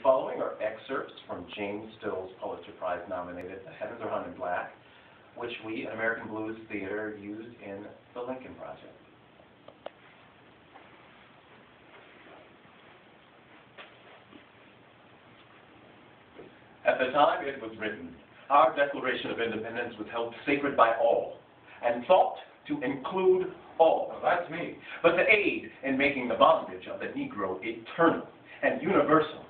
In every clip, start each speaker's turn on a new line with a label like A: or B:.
A: following are excerpts from James Still's Pulitzer Prize-nominated The Heavens Are Hung in Black, which we at American Blues Theater used in the Lincoln Project. At the time it was written, our Declaration of Independence was held sacred by all, and thought to include all.
B: Well, that's me.
A: But to aid in making the bondage of the Negro eternal and universal,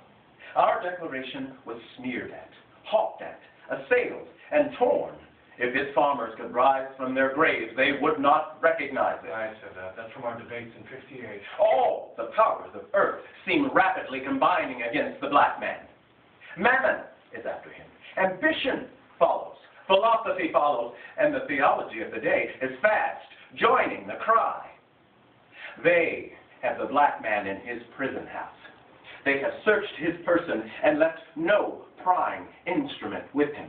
A: our Declaration was sneered at, hawked at, assailed, and torn. If its farmers could rise from their graves, they would not recognize it.
B: I said that. That's from our debates in '58.
A: All the powers of earth seem rapidly combining against the black man. Mammon is after him. Ambition follows. Philosophy follows. And the theology of the day is fast joining the cry. They have the black man in his prison house. They have searched his person and left no prying instrument with him.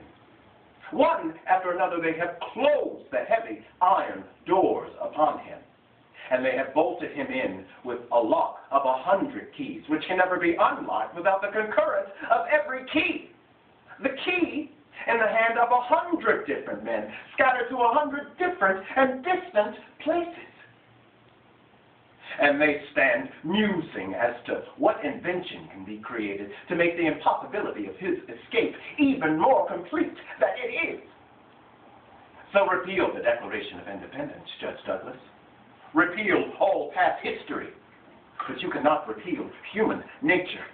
A: One after another they have closed the heavy iron doors upon him. And they have bolted him in with a lock of 100 keys, which can never be unlocked without the concurrence of every key. The key in the hand of 100 different men, scattered to 100 different and distant places. And they stand musing as to what invention can be created to make the impossibility of his escape even more complete than it is. So repeal the Declaration of Independence, Judge Douglas. Repeal all past history, but you cannot repeal human nature.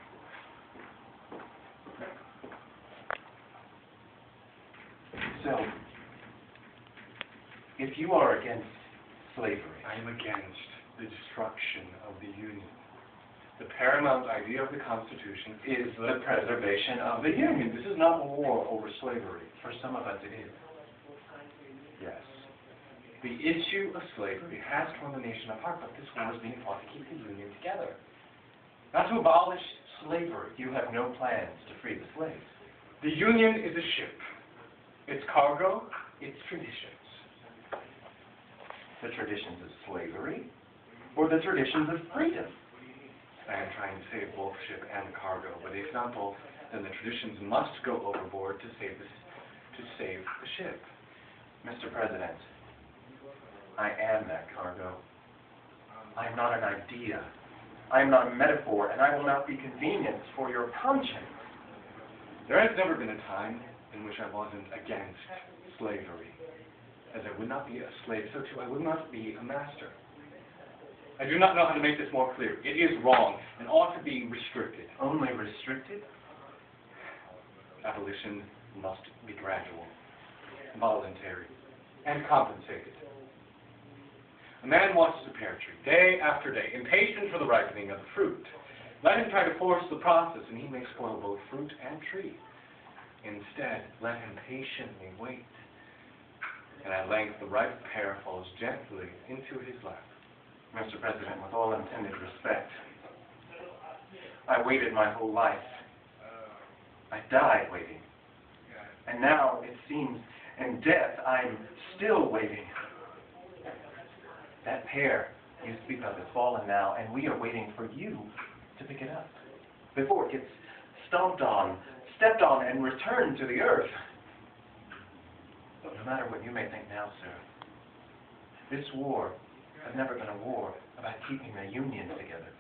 A: So, if you are against slavery,
B: I am against the destruction of the Union. The paramount idea of the Constitution
A: is the preservation of the Union.
B: This is not a war over slavery.
A: For some of us it is.
B: Yes. The issue of slavery has torn the nation apart, but this war is being fought to keep the Union together. Not to abolish slavery.
A: You have no plans to free the slaves.
B: The Union is a ship. Its cargo, its traditions.
A: The traditions of slavery, or the traditions of freedom?
B: I am trying to save both ship and cargo, but if not both, then the traditions must go overboard to save the ship.
A: Mr. President, I am that cargo. I am not an idea. I am not a metaphor, and I will not be convenience for your conscience.
B: There has never been a time in which I wasn't against slavery. As I would not be a slave, so too I would not be a master. I do not know how to make this more clear. It is wrong and ought to be restricted.
A: Only restricted?
B: Abolition must be gradual, voluntary, and compensated. A man watches a pear tree day after day, impatient for the ripening of the fruit. Let him try to force the process, and he may spoil both fruit and tree. Instead, let him patiently wait, and at length the ripe pear falls gently into his lap.
A: Mr. President, with all intended respect, I waited my whole life. I died waiting. And now, it seems, in death, I'm still waiting. That pear you speak of has fallen now, and we are waiting for you to pick it up before it gets stomped on, stepped on, and returned to the earth. But no matter what you may think now, sir, this war has never been a war about keeping the Union together.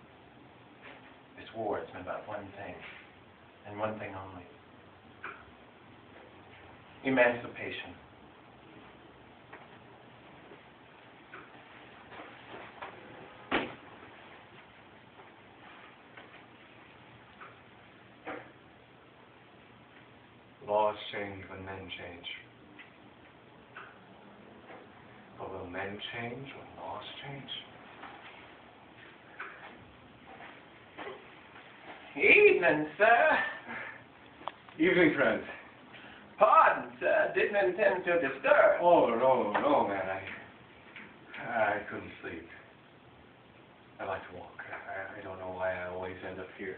A: This war has been about one thing, and one thing only. Emancipation.
B: Laws change when men change. But will men change when laws change?
A: Evening, sir.
B: Evening, friend.
A: Pardon, sir. Didn't intend to disturb.
B: Oh, no, man. I couldn't sleep. I like to walk. I don't know why I always end up here.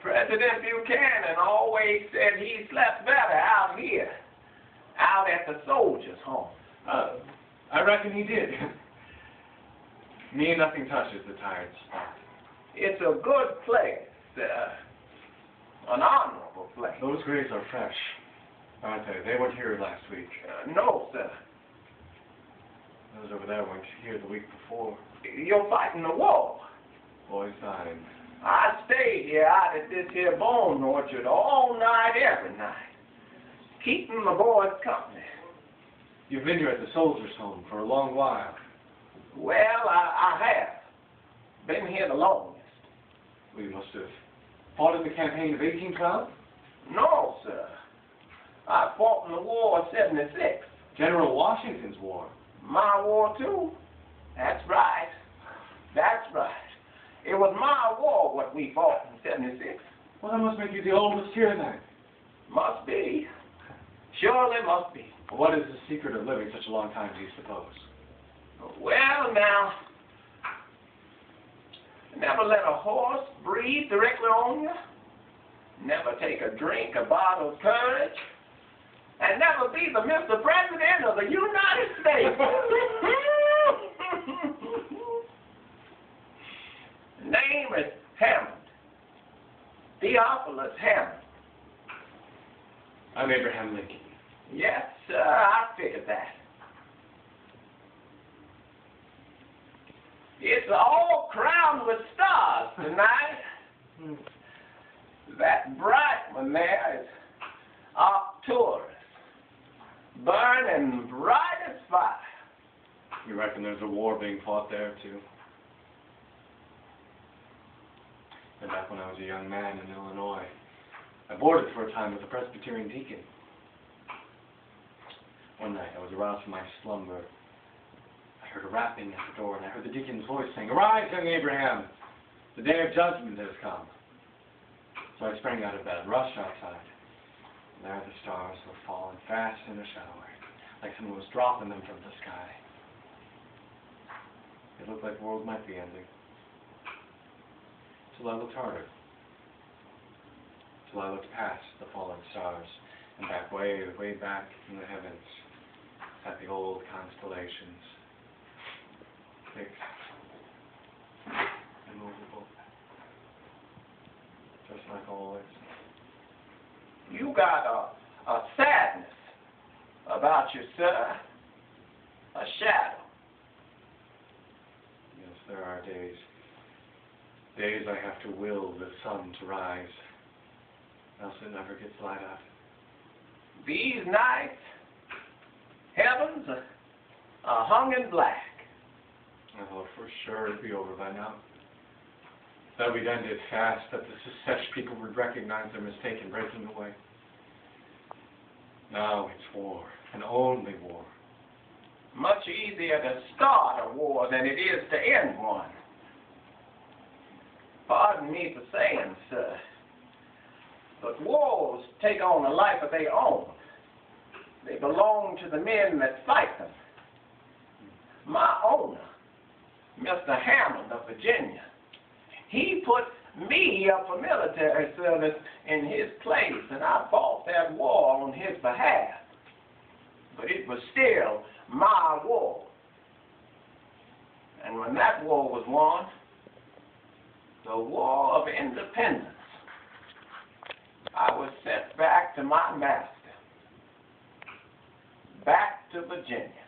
A: President Buchanan always said he slept better out here, out at the soldiers' home.
B: I reckon he did. Me, nothing touches the tired spot.
A: It's a good place, an honorable flame.
B: Those graves are fresh, aren't they? They weren't here last week.
A: No, sir.
B: Those over there weren't here the week before.
A: You're fighting the war.
B: Boys dying.
A: I stayed here out at this here bone orchard all night, every night, keeping the boys company.
B: You've been here at the soldiers' home for a long while.
A: Well, I have. Been here the longest.
B: Well, you must have fought in the campaign of 1812?
A: No, sir. I fought in the war of 76.
B: General Washington's war.
A: My war, too. That's right. That's right. It was my war what we fought in 76.
B: Well, that must make you the oldest here then.
A: Must be. Surely must be.
B: Well, what is the secret of living such a long time, do you suppose?
A: Well, now, never let a horse breathe directly on you. Never take a drink of bottled courage. And never be the Mr. President of the United States. Name is Hammond. Theophilus Hammond.
B: I'm Abraham Lincoln.
A: Yes, sir, I figured that. It's all crowned with stars tonight. That bright one there is Arcturus, burning bright as fire.
B: You reckon there's a war being fought there, too? And back when I was a young man in Illinois, I boarded for a time with a Presbyterian deacon. One night, I was aroused from my slumber. I heard a rapping at the door, and I heard the deacon's voice saying, "Arise, young Abraham! The day of judgment has come." So I sprang out of bed, rushed outside. And there the stars were falling fast in a shower, like someone was dropping them from the sky. It looked like the world might be ending. Till I looked harder. Till I looked past the falling stars and back way, way back in the heavens at the old constellations. Fixed, immovable, just like always.
A: You got a sadness about you, sir. A shadow.
B: Yes, there are days. Days I have to will the sun to rise, else it never gets light out.
A: These nights, heavens are hung in black.
B: I thought for sure it'd be over by now. That we'd end it fast, that the Secesh people would recognize their mistake in breaking away. Now it's war, and only war.
A: Much easier to start a war than it is to end one. Pardon me for saying, sir, but wars take on a life of their own. They belong to the men that fight them. My owner, Mr. Hammond of Virginia, he put me up for military service in his place, and I fought that war on his behalf. But it was still my war. And when that war was won, the War of Independence, I was sent back to my master, back to Virginia.